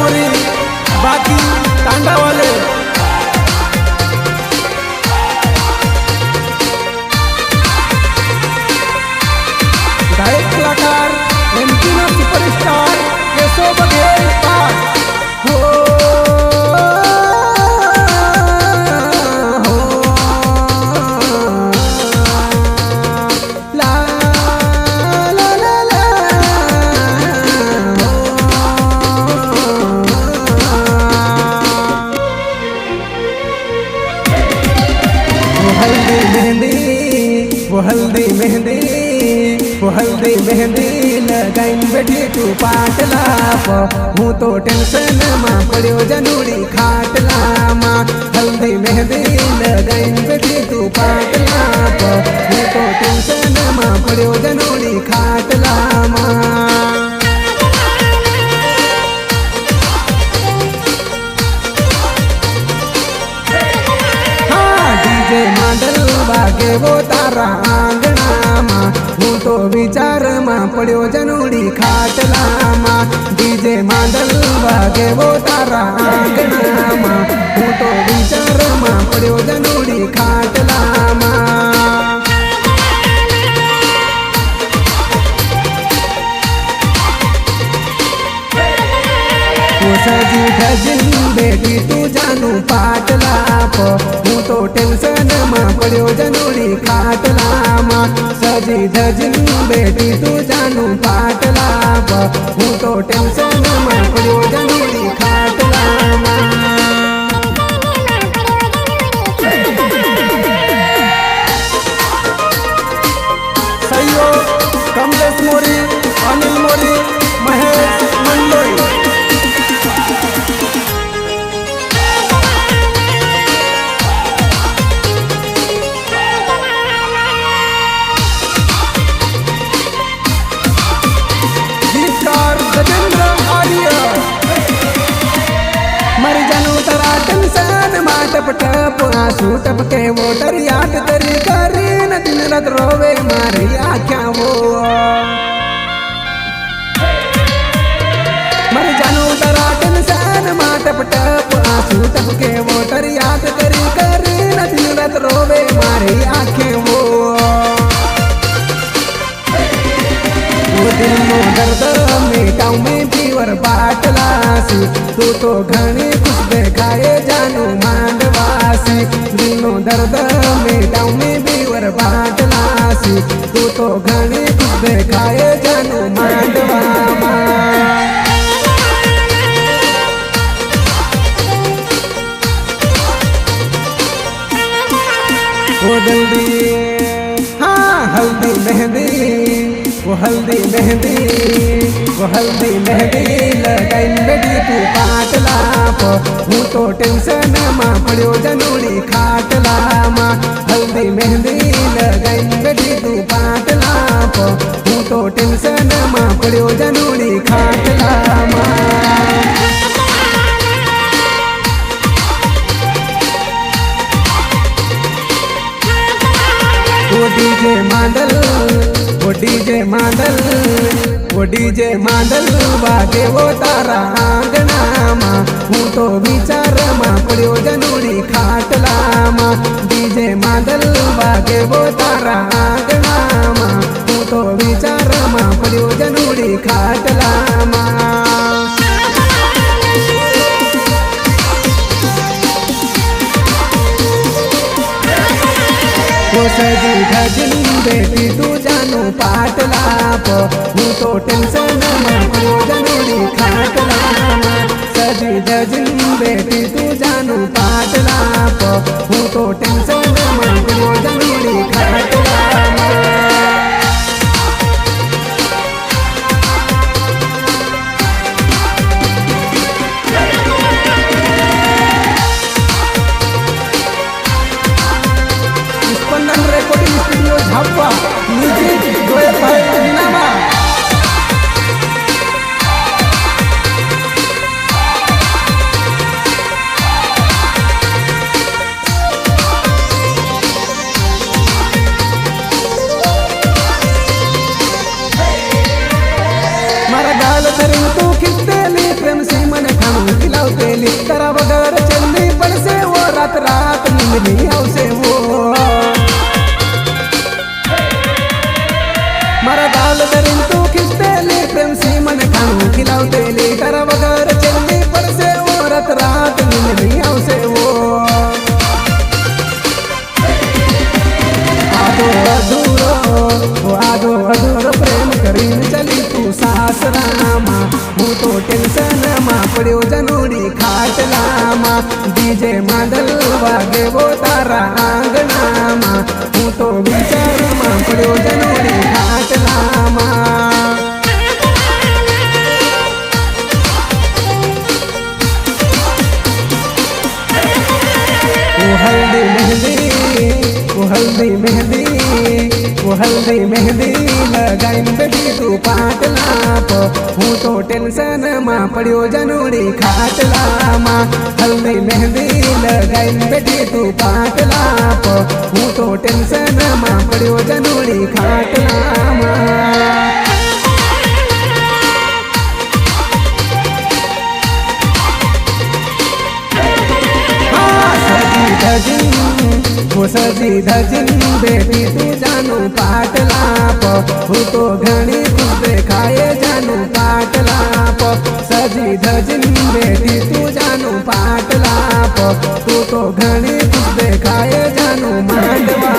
मोरी बाकी तांडा वाले गायक कलाकार एमपी ना सुपरस्टार केशव बघेल हो वो हल्दी मेहंदी वो हल्दी मेहंदी लगाइन बैठी तू पाटला हूँ तो टेंशन माँ पड़ो जनूड़ी खाटला माँ हल्दी मेहंदी लगाइन बैठी तू पाटला हूँ तो टेंशन माँ पड़ो जनूड़ी खाटला माँ मांडल बागे वो तारा आंगणा माँ हूँ तो विचार माँ पड़ो जनूड़ी खाटला माँ डीजे मांडल बागे वो तारा आंगणा माँ हूँ तो विचार माँ पड़ो जनूड़ी खाटला माँ सजी धजिन बेटी तू जानू पाटला हूँ तो टेंशन माँ पड़ो जनूड़ी खाटला माँ सजी धजिन बेटी तू जानू पाटला हूँ तो टेंशन माँ पड़ो जनूड़ी खाटला माँ सहयोग कमलेश मोरी अनिल मोरी महेश मंडोई मर जानू तरा टेंशन माँ टप टप आंसू टपके वोटर याद तरी करी न दिन रात रोवे मारी आख्या वो मर जानू तरा टेंशन माँ टप टप आंसू टपके वोटर याद तरी करी न दिन रात रोवे मारी आँखें वो दिल नो दर्द मिटाऊ में पीवर बाटलासी तू तो घनी खुश देखाए जानू मांडवासी दिल नो दर्द मिटाऊ में पीवर बाटलासी तू तो घनी खुश देखाए जानू मांडवा वो जल्दी हाँ हल्दी मेहंदी वो हल्दी मेहंदी वो हल्दी मेहंदी लगाइन बेटी तू पाटला हूँ तो टेंशन माँ पड़ो जनूड़ी खाटला माँ हल्दी मेहंदी लगाइन बेटी तू पाटला हूँ तो टेंशन माँ पड़ो जनूड़ी खाटला माँ वो डीजे मांडल वो डीजे मांडल वो डीजे मांडल बागे वो तारा आंगणा माँ हूँ तो विचार माँ पड़ो जनूड़ी खाटला माँ डीजे मांडल बागे वो तारा आंगणा माँ हूँ तो विचार माँ पड़ो जनूड़ी खाटला माँ वो सजी धजिन बेटी तू जानू पाटला हूँ तो टेंशन माँ पड़ो जनूड़ी खाटला सजी धजिन बेटी तू जानू पाटला हूँ तो टेंशन माँ पड़ो जनूड़ी खाटला रेकॉर्डिंग स्टूडियो झापा म्यूजिक गोयल भाई नीनामा जनोड़ी खाटलामा डीजे मादल वागे वो तारा आंगणामा हूँ तो विचारमा पड्यो जनोड़ी खाटलामा हल्दी मेहंदी वो हल्दी मेहंदी लगाइन बेटी तू पाटला प हूँ तो टेंशन में पड्यो जनोड़ी खाटला मा हल्दी मेहंदी लगाइन बेटी तू पाटला प हूँ तो टेंशन में पड्यो जनोड़ी खाटला मा वो सजी धजिन बेटी तू जानू पाटला प हूँ तो घणी खुश देखाए जानू पाटला प सजी धजिन बेटी तू जानू पाटला प तू तो घणी खुश देखाए जानू मांडवा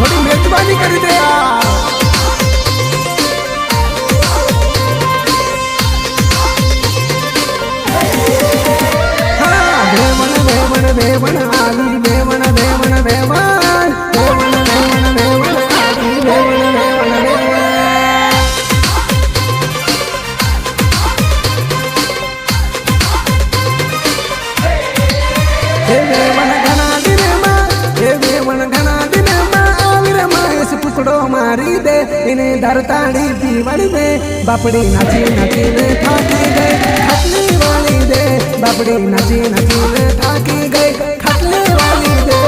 थोड़ी मेजबानी कर दे यार हाँ देवन देवन देवन आली देवन देवन देवन देवन देवन देवन आली देवन देवन देवन घना दिन मा देवन घना पुसड़ो मारी दे इन्हें धरताड़ी पीवड़ी दे बापड़ी नाची नाची ने थाकी गई खटली वाली दे बापड़ी नाची नाची ने थाकी गई खटली वाली दे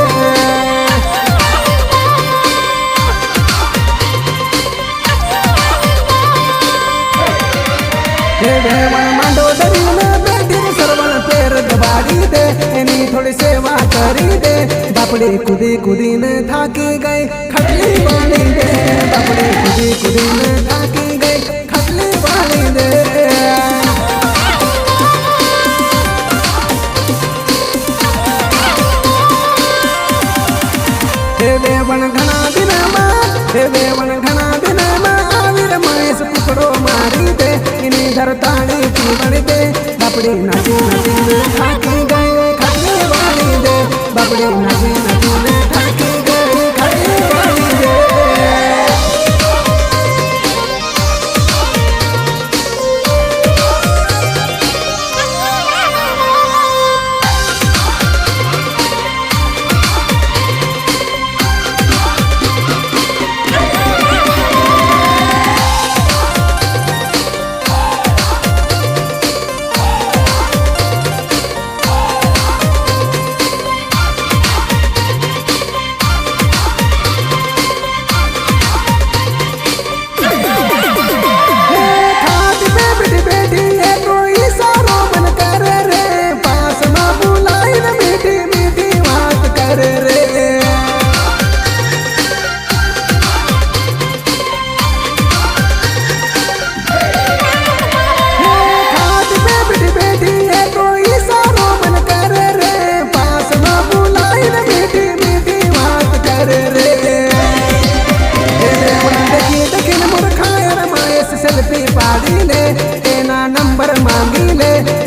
देवन मांडो दरी में बैठी सरवन पैर दबाड़ी दे इन्हीं थोड़ी सेवा करी दे बापड़ी कुदी कुदी ने थाकी गई खटली वाली दे बापड़ी कुदी कुदी ने थाकी गई खटली वाली दे देवन घना दिन देवन घना दिन आविर महेश पुकड़ो मारी दे इन्हीं धरताड़ी पीवड़ी दे बापड़ी नाची नाची ने थाकी गई खटली वाली दे बापड़ी नाची नाची ने थाकी गई खटली वाली दे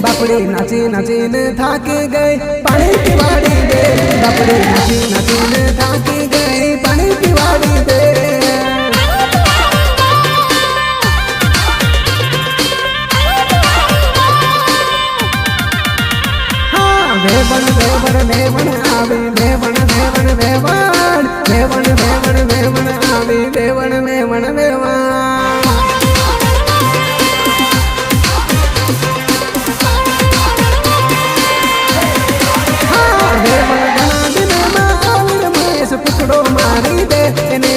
बापड़ी नाची नाची ने थाकी गई पानी पिवाड़ी दे बापड़ी नाची नाची ने थाकी गई पानी पिवाड़ी दे हाँ वेवन वेवन वेवन आवे वेवन वेवन वेवन वेवन वेवन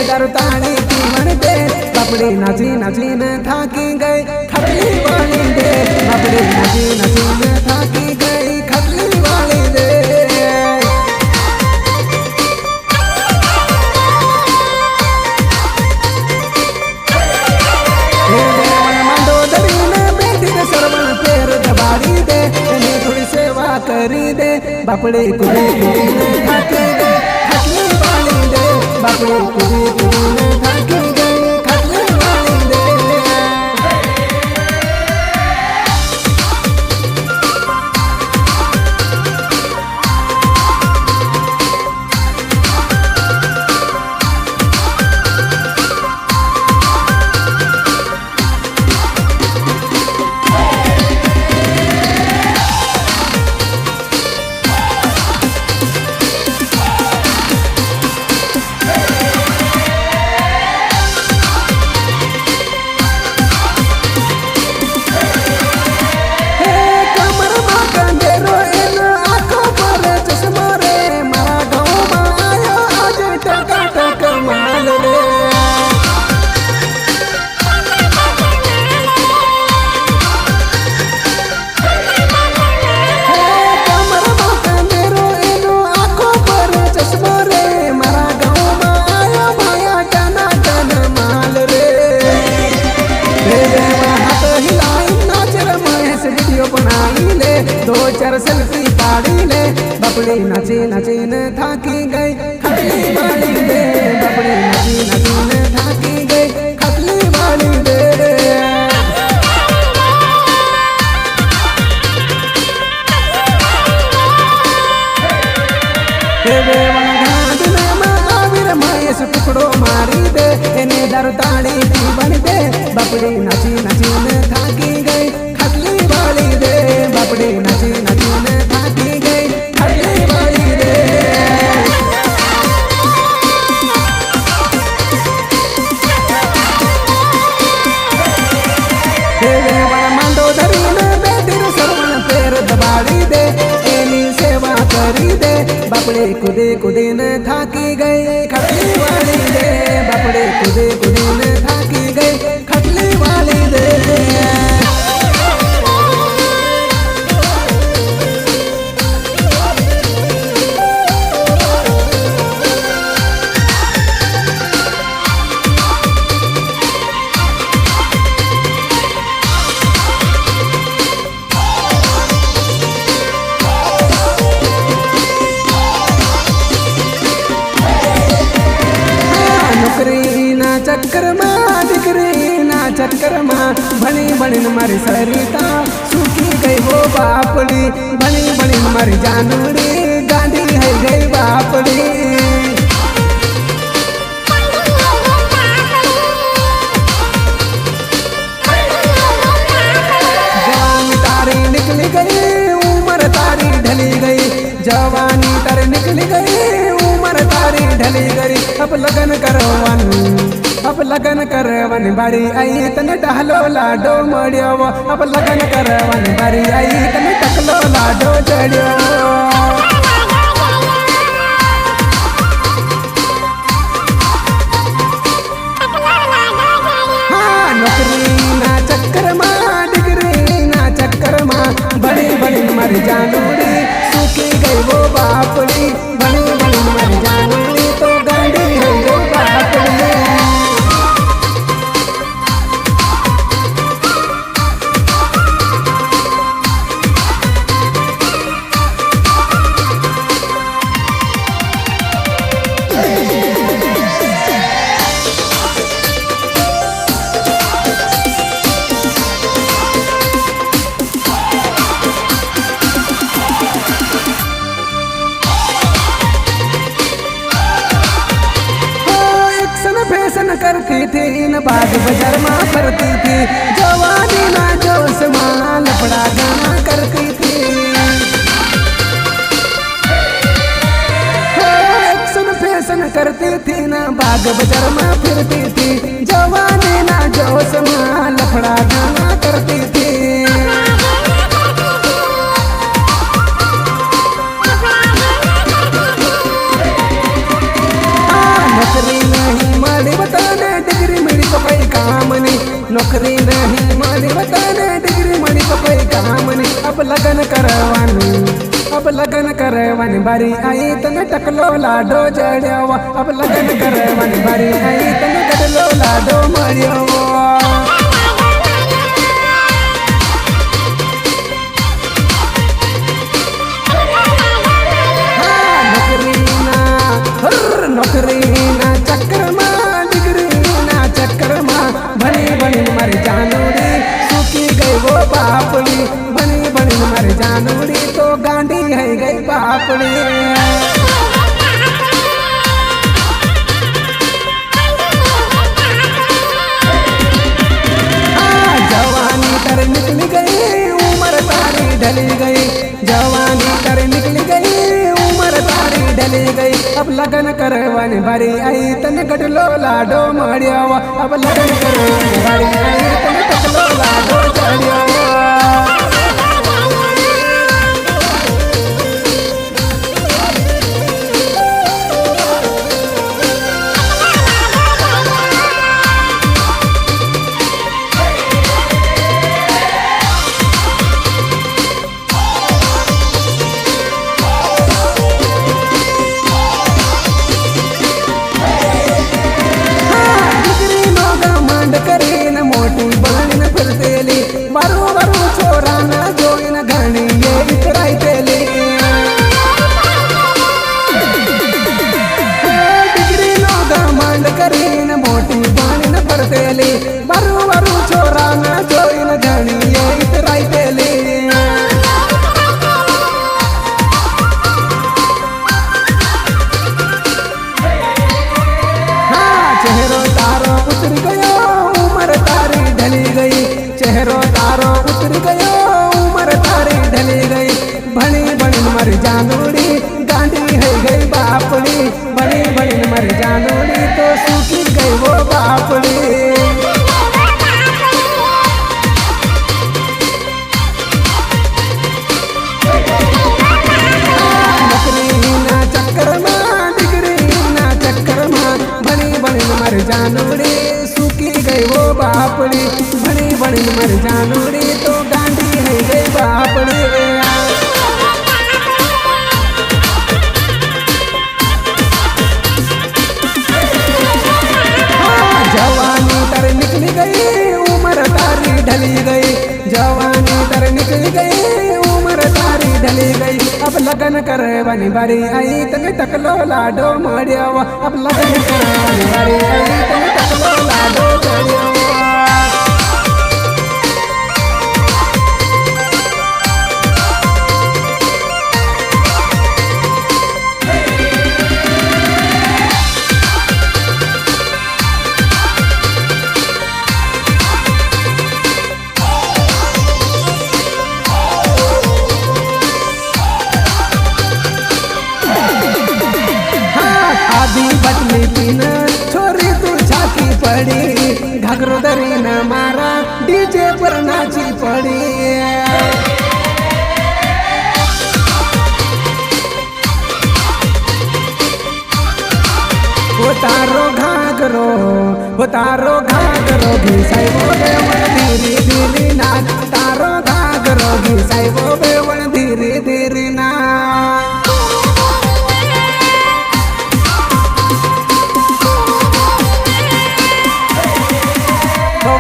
दरताड़ी पीवन दे बापड़ी नाची नाची न थाकी गई खटली वाली दे बापड़ी नाची नाची न थाकी गई खटली वाली दे थोड़ी सेवा करी दे बापड़े कुड़ी कुड़ी ने थाकी दे खटली वाली दे बापड़े कुड़ी कुड़ी ने थाकी गई खटली वाली दे दो चार सेल्फी पाड़ी ले बापड़ी नाची नाची न थाकी गई खटली वाली दे बापड़ी नाची नाची न थाकी गई खटली वाली दे टुकड़ो मारी दे इन्हें दरताड़ी पीवन दे बापड़ी नाची नाची न थाकी गई खटली वाली दे बापड़ी नाची नाची न थाकी गई खटली वाली दे मंडोदरी में बेदिर सरवण पैर दबाड़ी दे एनी सेवा करी दे बापड़े कुदे कुदे न थाकी गई खटली वाली दे बापड़े कुदे कुदे न थाकी गई खटली वाली दे चक्कर माँ डिग्री ना चक्कर माँ बनी बनी मारी सरिता सूखी गई वो बापड़ी बनी बनी मारी जानूरी गांधी है गई बापड़ी जवानी तारी निकली गई उम्र तारी ढली गई जवानी तारी निकली गई उम्र तारी ढली गई अब लगन करवन बारी आई तने टहलो लाडो मड़ियो अब लगन करवन बारी आई तने टकलो लाडो चढ़ियो हाँ नौकरी ना चक्कर माँ डिग्री ना चक्कर माँ बड़ी बड़ी मर जानूरी सूखी गई वो बापड़ी बड़ी बड़ी मर जानूरी तो गाड़ी है वो बापड़ी करती थी इन बाग बाजार में फरती थी जवानी ना जोश माल लफड़ा गाना करती थी एक्शन फैशन करती थी ना बाग बाजार में फिरती थी जवानी ना जोश माल लफड़ा गाना करती थी नौकरी नहीं लगन करे वन बारी आई तने टकलो लाडो जड़ियो अब लगन करे वन बारी आई तने गडलो लाडो मरियो नौकरी ना चक्कर मां डिग्री ना चक्कर मां बनी बनी मर जानूड़ी सूखी गई वो बापड़ी बनी बनी मर जानूड़ी तो गांडी है गई बापड़ी जवानी कर निकल गई उम्र तारी ढली गई जवानी कर निकल गई उम्र तारी ढली गई अब लगन करे वन बारी आई तने गडलो लाडो मरियो अब लगन करे वन बारी आई तने टकलो लाडो चढ़ियो बरू बरू छोरा न जोइन घणी ये इतराई तेली डिग्री नो घमंड करी न मोटी पानी न परतेली बरू बरू छोरा न जोइन घणी ये इतराई तेली हाँ चेहरो तारो उतर गयो उम्र तारी ढली गई चेहरो तारो उतर गयो उम्र तारी ढली गई भणी भणी मर जानूड़ी गांडी है गई बापड़ी भणी भणी मर जानूड़ी तो सूखी गई वो बापड़ी नौकरी ना चक्कर मां डिग्री ना चक्कर मां भणी भणी मर जानूड़ी सूखी गई वो बापड़ी बड़ी बड़ी मर जानूड़ी तो गांडी है गई बापड़ी जवानी तर निकल गई उम्र तारी ढली गई जवानी तर निकल गई उम्र तारी ढली गई अब लगन करे वन बारी आई तने टकलो लाडो मरियो अब लगन करे वन बारी आई तने टकलो लाडो चढ़ियो आधी बटली पीन छोरी तू झाकी पड़ी घाघरो दरी न मारा डीजे पर नाची पड़ी वो तारो घाघरो घिसाई वो बेवण धीरे धीरे नाच तारो घाघरो घिसाई वो बेवण धीरे धीरे नाच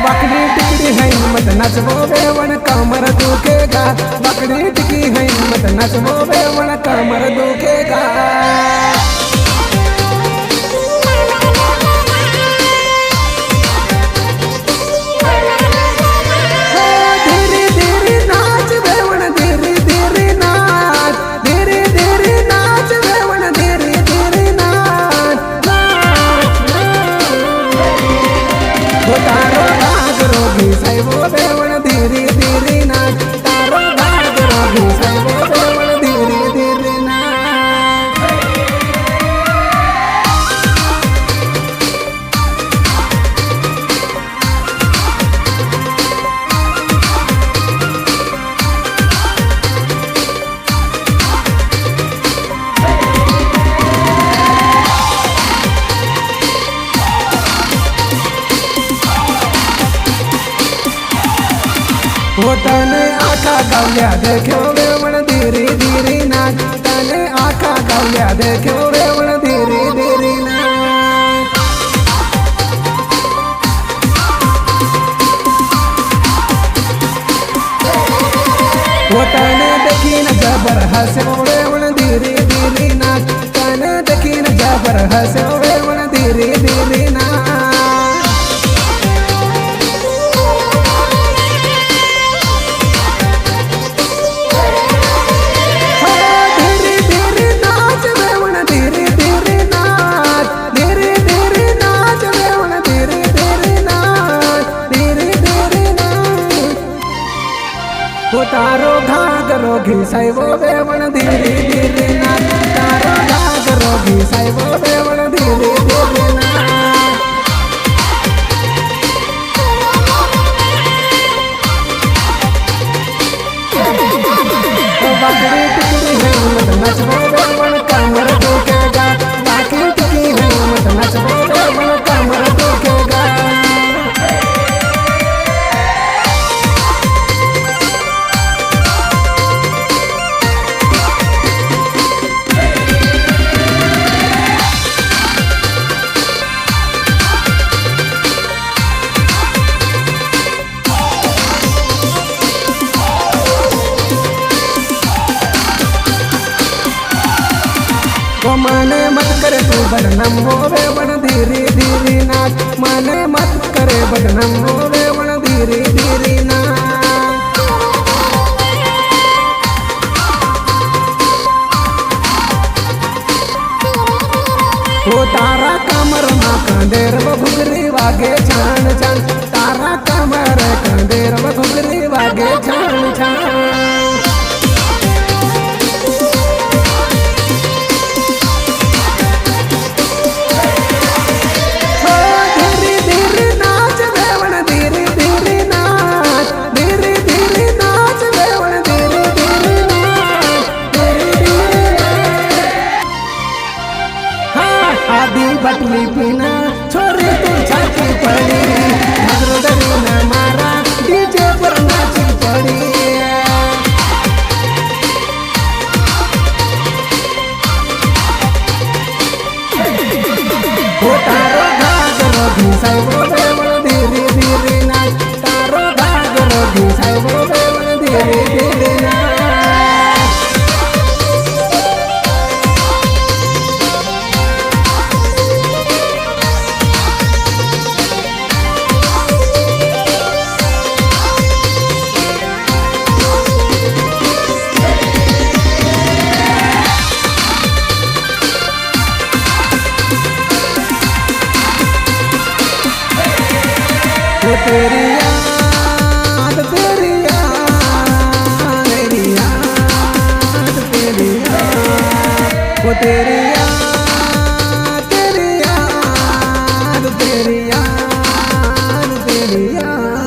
बकरी टिकड़ी है मत नचबो बेवन कमर दुखेगा बकरी टिकी है मत नचबो बेवन कमर दुखेगा धीरे धीरे नाच बेवन धीरे धीरे नाच धीरे धीरे नाच बेवन धीरे धीरे नाच तारो घाघरो घिसाई वो बेवण धीरे धीरे नाच तारो घाघरो घिसाई वो बेवण धीरे धीरे नाच होटन आखा गावल्या देखो बेवण धीरे धीरे नाच बोलिया देखो वेवण धीरे धीरे ना वो तने देखी न जबर हंसे वेवण धीरे धीरे ना तने देखी न जबर हंसे वेवण धीरे धीरे ना तारो घाघरो घिसाई वो वेवण धीरे धीरे ना तारो घाघरो घिसाई वो वेवण धीरे धीरे ना बाकड़ी टिकड़ी है मत नचबो वेवण कमर दुखेगा बाकड़ी टिकड़ी है मत नचबो वेवण कमर दुखेगा वो माने मत करे तू बदनाम होवे बन धीरे धीरे नाच माने मत करे बदनाम होवे बन धीरे धीरे नाच वो तारा कमर मा कंदेर वो घुगरी वागे छान छान तारा कमर कंदेर वो घुगरी वागे छान छान बटली पीना छोरी तू छाती पड़ी नजर दरी न मारा डीजे पर नाची पड़ी वो तारो घाघरो घिसाई वो वेवण धीरे धीरे नाच तारो घाघरो घिसाई वो वेवण धीरे धीरे नाच तेरी याद तेरी याद तेरी याद तेरी याद वो तेरी याद तेरी याद तेरी याद तेरी याद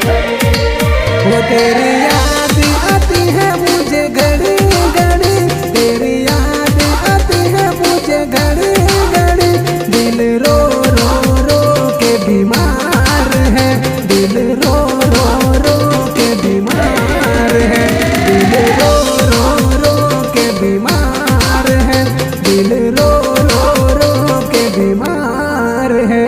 वो तेरी याद आती है मुझे घड़ी घड़ी तेरी घड़ी घड़ी दिल रो रो रो के बीमार है दिल रो रो रो के बीमार है दिल रो रो रो के बीमार है दिल रो रो रो के बीमार है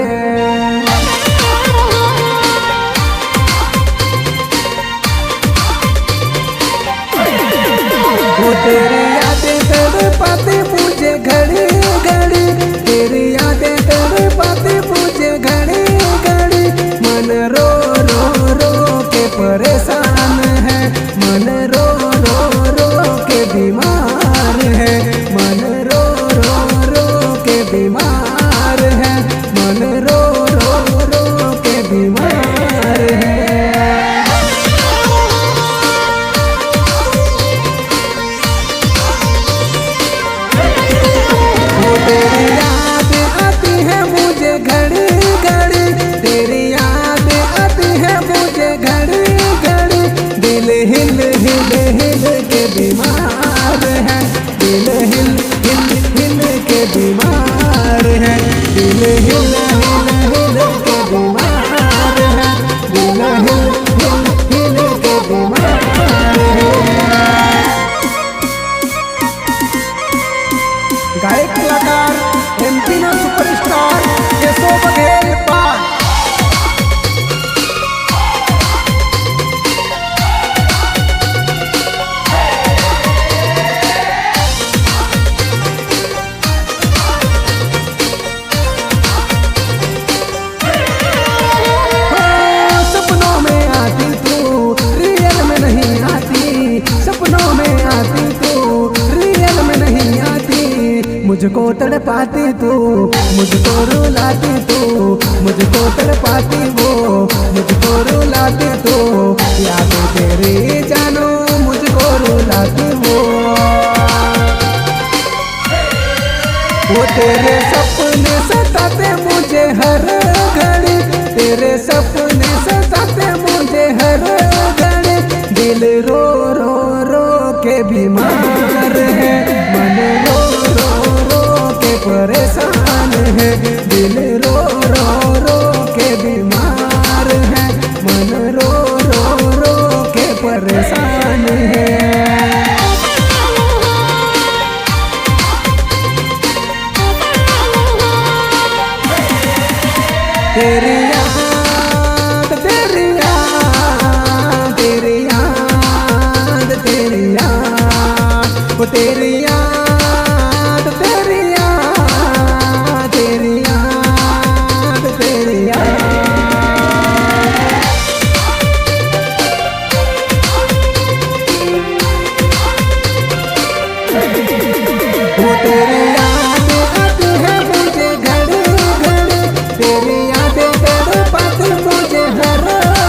वो तेरी यादें तड़पाती मुझे घड़ी घड़ी तेरी यादें तड़पाती मुझे घड़ी घड़ी मन रो रो रो के परेशान है मन रो रो रो के बीमार है मन रो रो रो के बीमार है मन रो रो रो के बीमार है तेरी याद आती है मुझे घड़ी घड़ी तेरी याद आती है मुझे घड़ी घड़ी दिल हिल हिल हिल के बीमार है दिल हिल हिल हिल के बीमार है दिल हिल हिल हिल के बीमार है दिल हिल मुझको तड़पाती तू, मुझको रुलाती तू, मुझको तड़पाती वो, मुझको रुलाती तू, याद तेरी जानो मुझको रुलाती वो तेरे सपने सताते मुझे हर घड़ी, तेरे सपने सताते मुझे हर घड़ी, दिल रो रो रो के बीमार है, मन रो रो रो के परेशान है, दिल रो रो रो के बीमार है, मन रो रो रो के परेशान है। तेरी याद तेरी याद तेरी याद तेरी याद वो तेरी याद तेरी याद तेरी याद तेरी याद वो तेरी याद आती है मुझे घड़ी घड़ी, तेरी मुझे हर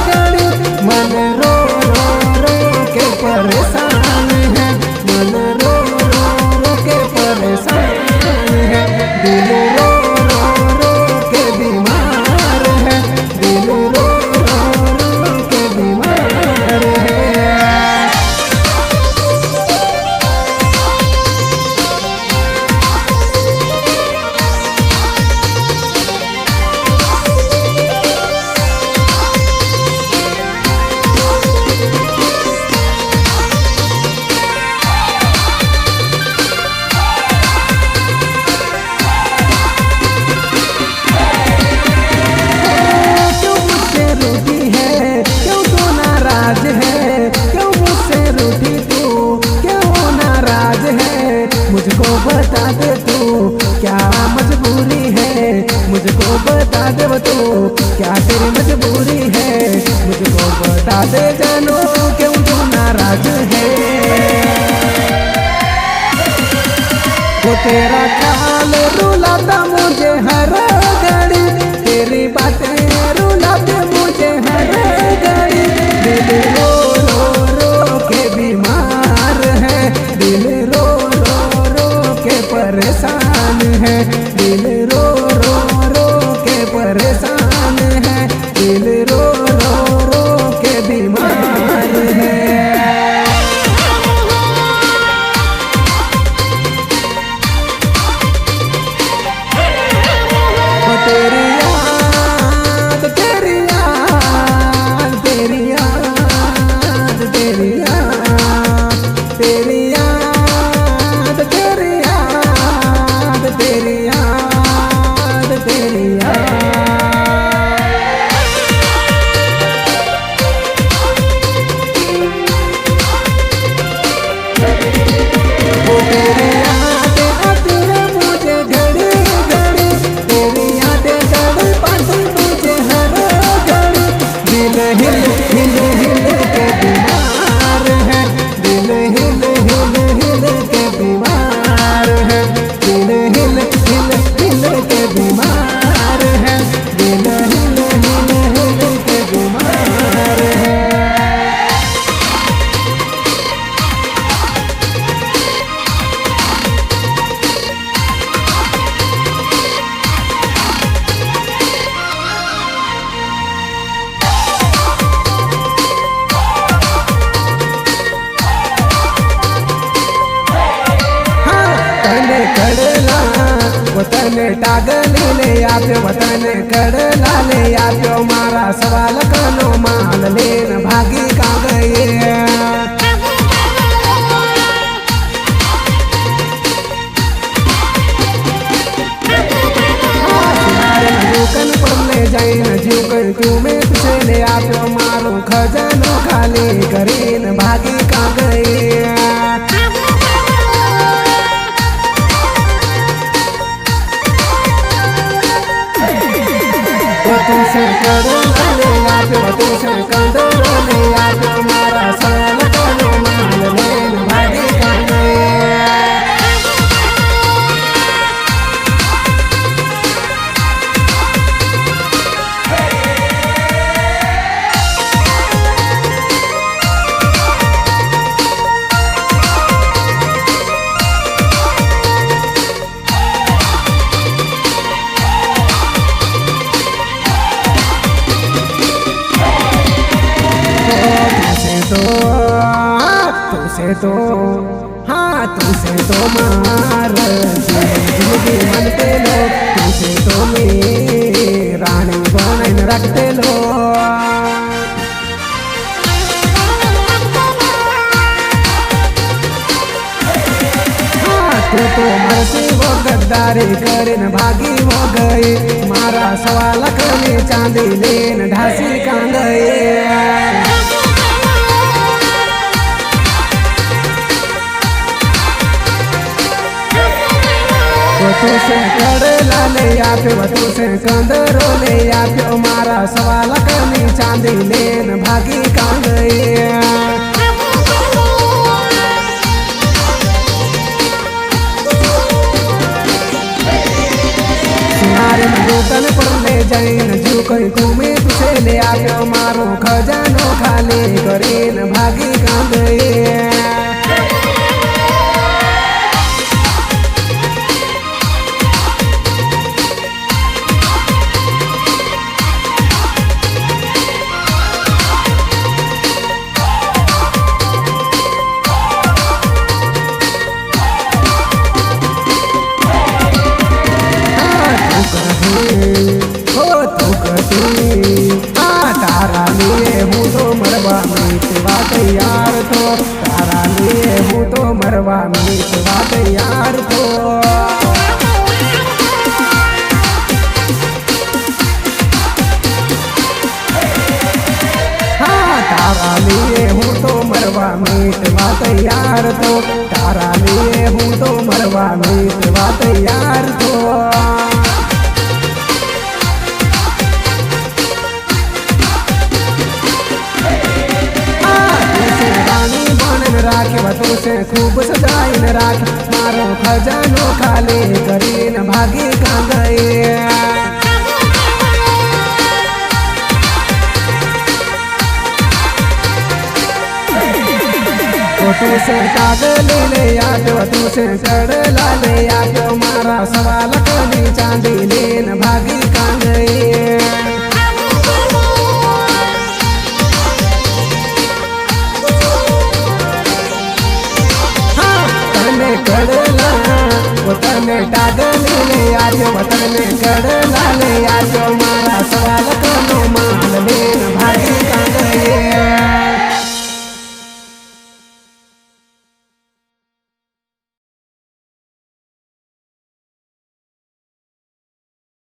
घड़ी, मन रो रो रो के परेशान है, मन रो रो रो के परेशान है, दिल रो रो रो के बीमार है, दिल रो रो रो के बीमार है। मुझको बता दे तू क्या मजबूरी है, मुझको बता दे तू क्या तेरी मजबूरी है, मुझको बता दे जानो क्यों तू नाराज है। वो तेरा ख्याल रुलाता मुझे हर घड़ी, तेरी बातें रुलाते मुझे हर घड़ी, दिल रो रो रो के बीमार है, दिल रो परेशान है, दिल रो रो रो के परेशान है, दिल रो रो रो के बीमार है। तेरी याद तेरी याद तेरी याद तेरी याद तेरी याद तेरी याद तेरी याद तेरी याद वो तेरी याद आती है मुझे घड़ी घड़ी, तेरी यादें तड़पाती मुझे हर घड़ी, दिल हिल हिल हिल के बीमार है, दिल हिल हिल हिल के बीमार है, दिल हिल हिल हिल के बीमार है, दिल हिल हिल हिल के बीमार है। कड़ला वतन टागली ले आप्यो, वतन कड़ला ले आप्यो, मारा सवाल कनो माल लेन भागी का गए। जूकन पर ले जाए न जूकन क्यों में तुझे ले आप्यो, मारो खजानो खाली करीन भागी का गए। तुझसे कड़ला ले आप्यो, तुझसे कंदर ले आप्यो, मारा तो हाँ तुझसे तो मार जिंदगी मन पे लो तुझसे तो मैं रानी बन रखते लो तू तो मरसी वो गद्दारी करेन भागी हो गई मारा सवाल करने चांदी लेन ढासी कां गए तू से कड़ला ले आप्यो तू से कंदरो ले आप्यो मारा सवाल करने चांदी लेन भागी कां गई तन पर ले जाइन जो कहीं घूमे तुझे ले आयो मारो खजानो खाली करीन भागी कां गए तारा लिए हूँ तो मरवा मीतवा तैयार तो तारा लिए हूँ तो मरवा मीतवा तैयार तो हाँ तारा लिए हूँ तो मरवा मीतवा तैयार तो तारा लिए हूँ तो मरवा मीतवा तैयार तो राखे तू से खूब सजाइन राख मारो खजानो खाली करीन भागी कां गए तू से कागल ले आजो तू से कड़ला ले आजो मारा सवाल करनी चांदी लेन भागी कां गए कड़ला वतन टागल ले आजो वतन कड़ला ले आजो